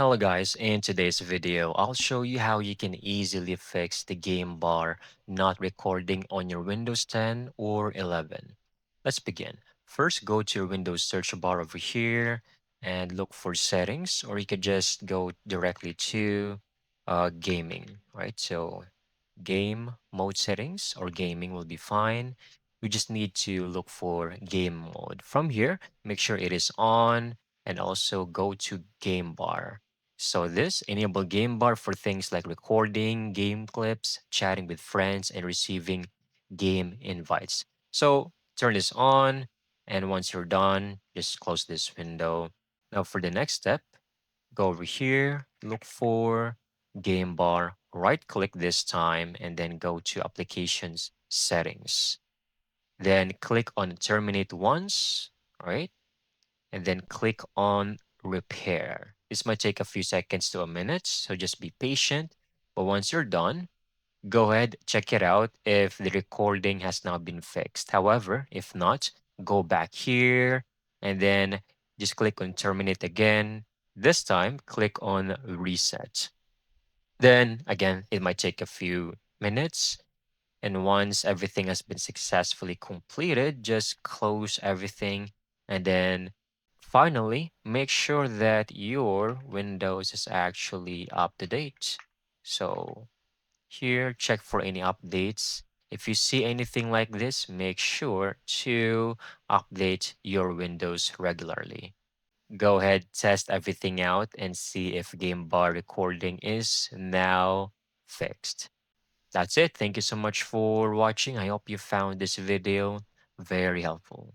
Hello guys, in today's video, I'll show you how you can easily fix the game bar not recording on your Windows 10 or 11. Let's begin. First, go to your Windows search bar over here and look for settings, or you could just go directly to gaming, right? So game mode settings or gaming will be fine. We just need to look for game mode. From here, make sure it is on and also go to game bar. So this enable game bar for things like recording game clips, chatting with friends, and receiving game invites. So turn this on, and once you're done, just close this window. Now for the next step, go over here, look for game bar, right click this time, and then go to applications settings. Then click on terminate once, right? And then click on repair. This might take a few seconds to a minute, so just be patient. But once you're done, go ahead, check it out if the recording has now been fixed. However, if not, go back here and then just click on terminate again. This time, click on reset. Then again, it might take a few minutes. And once everything has been successfully completed, just close everything. And then finally, make sure that your Windows is actually up to date. So here, check for any updates. If you see anything like this, make sure to update your Windows regularly. Go ahead, test everything out and see if game bar recording is now fixed. That's it. Thank you so much for watching. I hope you found this video very helpful.